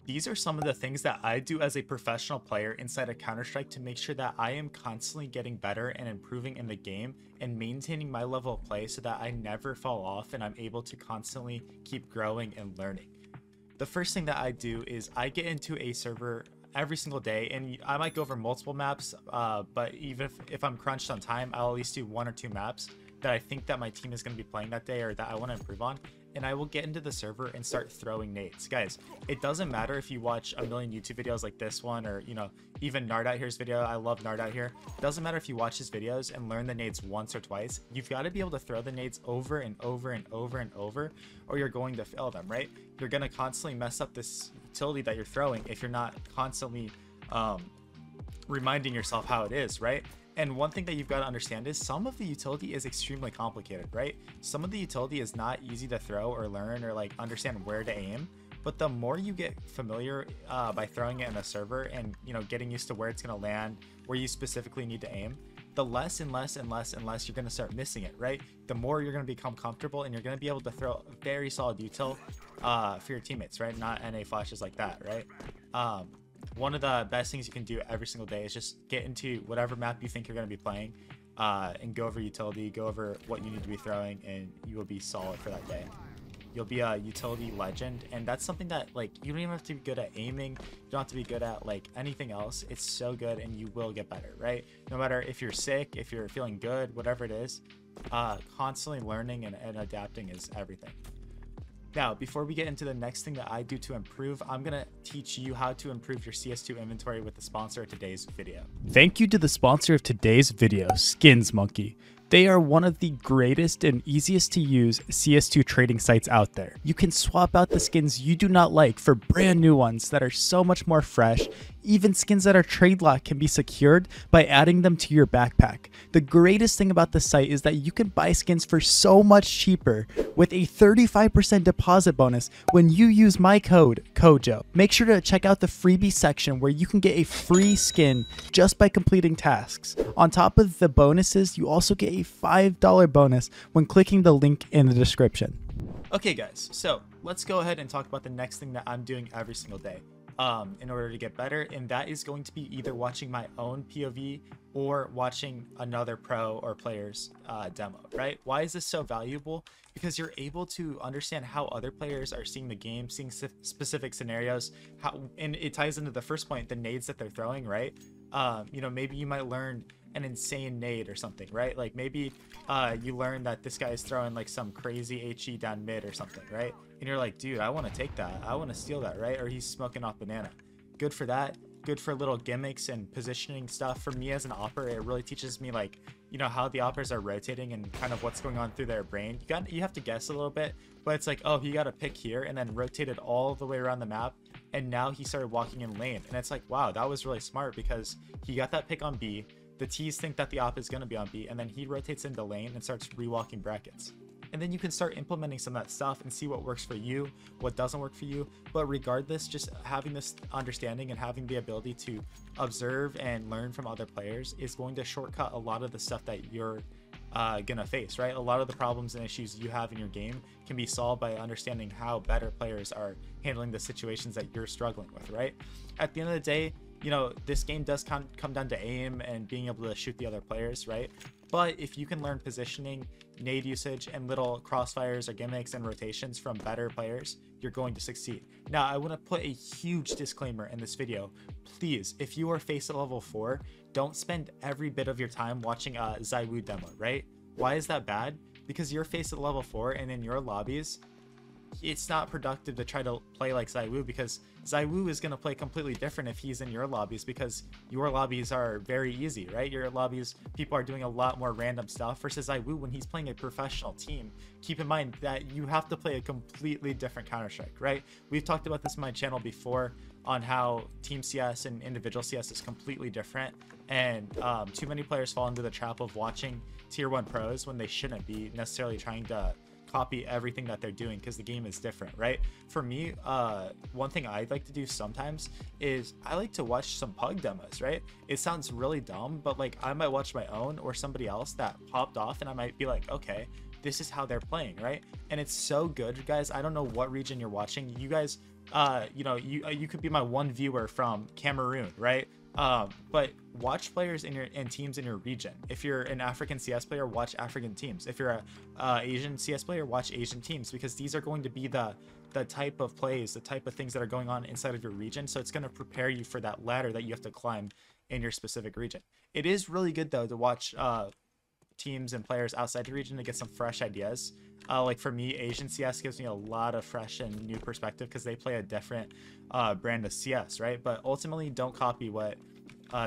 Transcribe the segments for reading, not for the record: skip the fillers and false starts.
These are some of the things that I do as a professional player inside of Counter-Strike to make sure that I am constantly getting better and improving in the game and maintaining my level of play so that I never fall off and I'm able to constantly keep growing and learning. The first thing that I do is I get into a server every single day, and I might go over multiple maps, but even if I'm crunched on time, I'll at least do 1 or 2 maps that I think that my team is going to be playing that day or that I want to improve on, and I will get into the server and start throwing nades. Guys, it doesn't matter if you watch a million YouTube videos like this one, or even Nard Out Here's video. I love Nard Out Here. It doesn't matter if you watch his videos and learn the nades once or twice. You've got to be able to throw the nades over and over and over and over, or you're going to fail them, right? You're going to constantly mess up this utility that you're throwing if you're not constantly reminding yourself how it is, right? And one thing that you've got to understand is some of the utility is extremely complicated, right? Some of the utility is not easy to throw or learn or like understand where to aim. But the more you get familiar by throwing it in a server and getting used to where it's going to land, where you specifically need to aim, the less and less and less and less you're going to start missing it, right? The more you're going to become comfortable and you're going to be able to throw very solid util for your teammates, right? Not NA flashes like that, right? One of the best things you can do every single day is just get into whatever map you think you're going to be playing and go over utility, go over what you need to be throwing, and you will be solid for that day. You'll be a utility legend, and that's something that like you don't even have to be good at aiming. You don't have to be good at like anything else. It's so good, and you will get better, right? No matter if you're sick, if you're feeling good, whatever it is, constantly learning and adapting is everything. Now, before we get into the next thing that I do to improve, I'm going to teach you how to improve your CS2 inventory with the sponsor of today's video. Thank you to the sponsor of today's video, Skins Monkey. They are one of the greatest and easiest to use CS2 trading sites out there. You can swap out the skins you do not like for brand new ones that are so much more fresh. Even skins that are trade locked can be secured by adding them to your backpack. The greatest thing about the site is that you can buy skins for so much cheaper with a 35% deposit bonus when you use my code CoJo. Make sure to check out the freebie section where you can get a free skin just by completing tasks. On top of the bonuses, you also get a $5 bonus when clicking the link in the description. Okay guys, so let's go ahead and talk about the next thing that I'm doing every single day in order to get better, and that is going to be either watching my own POV or watching another pro or player's demo, right? Why is this so valuable? Because you're able to understand how other players are seeing the game, seeing specific scenarios, and it ties into the first point, the nades that they're throwing, right? Maybe you might learn an insane nade or something, right? Like maybe you learn that this guy is throwing like some crazy HE down mid or something, right? And you're like, dude, I want to take that, I want to steal that, right? Or he's smoking off banana. Good for that. Good for little gimmicks and positioning stuff. For me as an opper, it really teaches me like how the oppers are rotating and kind of what's going on through their brain. You have to guess a little bit, but it's like, oh, he got a pick here and then rotated all the way around the map, and now he started walking in lane, and it's like, wow, that was really smart because he got that pick on B. The T's think that the op is going to be on B, and then he rotates into lane and starts rewalking brackets. And then you can start implementing some of that stuff and see what works for you, what doesn't work for you. But regardless, just having this understanding and having the ability to observe and learn from other players is going to shortcut a lot of the stuff that you're gonna face, right? A lot of the problems and issues you have in your game can be solved by understanding how better players are handling the situations that you're struggling with, right? At the end of the day, this game does come down to aim and being able to shoot the other players, right? But if you can learn positioning, nade usage, and little crossfires or gimmicks and rotations from better players, you're going to succeed. Now, I want to put a huge disclaimer in this video. Please, if you are face at level 4, don't spend every bit of your time watching a ZywOo demo, right? Why is that bad? Because you're face at level 4 and in your lobbies, it's not productive to try to play like ZywOo, because ZywOo is going to play completely different if he's in your lobbies, because your lobbies are very easy, right? Your lobbies, people are doing a lot more random stuff, versus ZywOo, when he's playing a professional team, keep in mind that you have to play a completely different Counter-Strike, right? We've talked about this on my channel before on how team CS and individual CS is completely different, and too many players fall into the trap of watching tier 1 pros when they shouldn't be necessarily trying to copy everything that they're doing, because the game is different, right? For me, one thing I like to do sometimes is I like to watch some pug demos, right? It sounds really dumb, but like I might watch my own or somebody else that popped off, and I might be like, okay, this is how they're playing, right? And it's so good, guys. I don't know what region you're watching. You guys you could be my one viewer from Cameroon, right? But watch players in teams in your region. If you're an African CS player, watch African teams. If you're a Asian CS player, watch Asian teams, because these are going to be the type of plays, the type of things that are going on inside of your region. So it's going to prepare you for that ladder that you have to climb in your specific region. It is really good though to watch teams and players outside the region to get some fresh ideas. Like for me, Asian CS gives me a lot of fresh and new perspective because they play a different brand of CS, right? But ultimately, don't copy what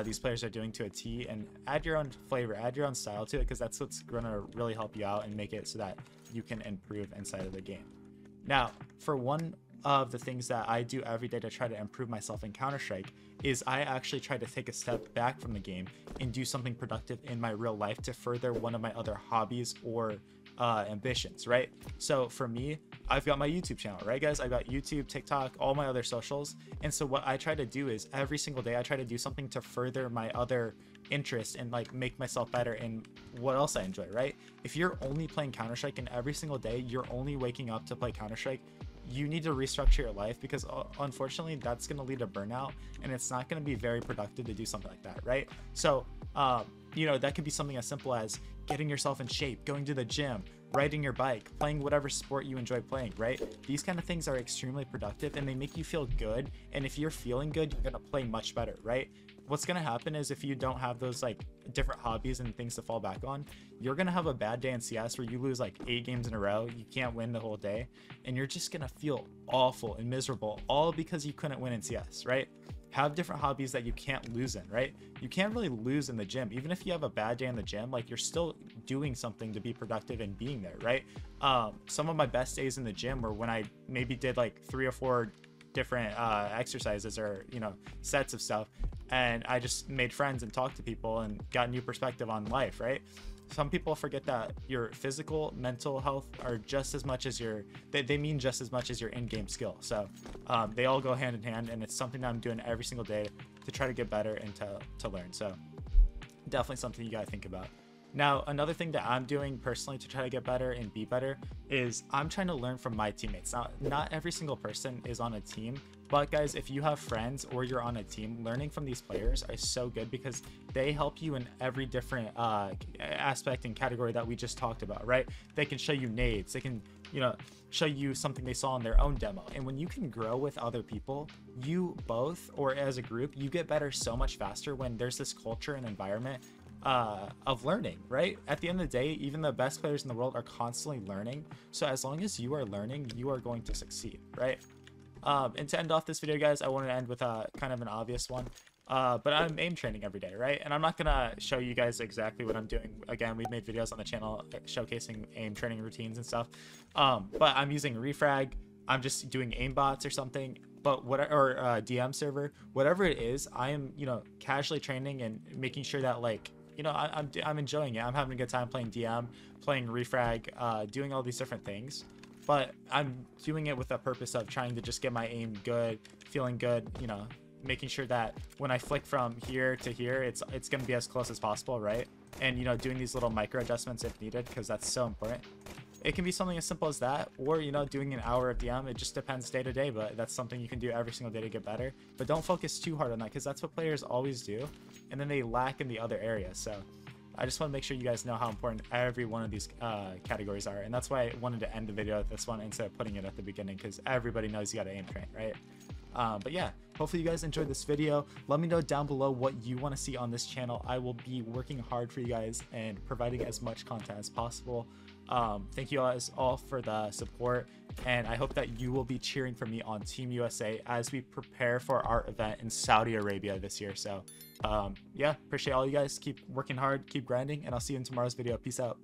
these players are doing to a T, and add your own flavor, add your own style to it, because that's what's going to really help you out and make it so that you can improve inside of the game. Now, for one of the things that I do every day to try to improve myself in Counter-Strike is I actually try to take a step back from the game and do something productive in my real life to further one of my other hobbies or ambitions, right? So for me, I've got my YouTube channel, right guys? I've got YouTube, TikTok, all my other socials. And so what I try to do is every single day I try to do something to further my other interests and like make myself better in what else I enjoy, right? If you're only playing Counter-Strike and every single day you're only waking up to play Counter-Strike, you need to restructure your life, because unfortunately that's going to lead to burnout, and it's not going to be very productive to do something like that, right? So that could be something as simple as getting yourself in shape, going to the gym, riding your bike, playing whatever sport you enjoy playing, right? These kind of things are extremely productive and they make you feel good. And if you're feeling good, you're going to play much better, right? What's going to happen is if you don't have those like different hobbies and things to fall back on, you're going to have a bad day in CS where you lose like 8 games in a row, you can't win the whole day, and you're just going to feel awful and miserable, all because you couldn't win in CS, right? Have different hobbies that you can't lose in, right? You can't really lose in the gym. Even if you have a bad day in the gym, like you're still doing something to be productive and being there, right? Some of my best days in the gym were when I maybe did like 3 or 4 different exercises or sets of stuff, and I just made friends and talked to people and got new perspective on life, right? Some people forget that your physical, mental health are just as much as they mean just as much as your in-game skill. So they all go hand in hand, and it's something that I'm doing every single day to try to get better and to learn. So definitely something you gotta think about. Now, another thing that I'm doing personally to try to get better and be better is I'm trying to learn from my teammates. Now, not every single person is on a team, but guys, if you have friends or you're on a team, learning from these players is so good because they help you in every different aspect and category that we just talked about, right? They can show you nades, they can, show you something they saw in their own demo. And when you can grow with other people, you both, or as a group, you get better so much faster when there's this culture and environment of learning, right? At the end of the day, even the best players in the world are constantly learning. So as long as you are learning, you are going to succeed, right? And to end off this video, guys, I wanted to end with a kind of an obvious one. But I'm aim training every day, right? And I'm not gonna show you guys exactly what I'm doing. Again, we've made videos on the channel showcasing aim training routines and stuff. But I'm using refrag. I'm just doing aim bots or something. But DM server, whatever it is, I am casually training and making sure that I'm enjoying it. I'm having a good time playing DM, playing refrag, doing all these different things. But I'm doing it with the purpose of trying to just get my aim good, feeling good, making sure that when I flick from here to here, it's going to be as close as possible, right? And doing these little micro adjustments if needed, because that's so important. It can be something as simple as that, or doing an hour of DM. It just depends day to day, but that's something you can do every single day to get better. But don't focus too hard on that, because that's what players always do, and then they lack in the other areas. So I just want to make sure you guys know how important every one of these categories are, and that's why I wanted to end the video with this one instead of putting it at the beginning, because everybody knows you got to aim train, right? But yeah, hopefully you guys enjoyed this video. Let me know down below what you want to see on this channel. I will be working hard for you guys and providing as much content as possible. Thank you guys all for the support, and I hope that you will be cheering for me on Team USA as we prepare for our event in Saudi Arabia this year. So yeah, appreciate all you guys. Keep working hard, keep grinding, and I'll see you in tomorrow's video. Peace out.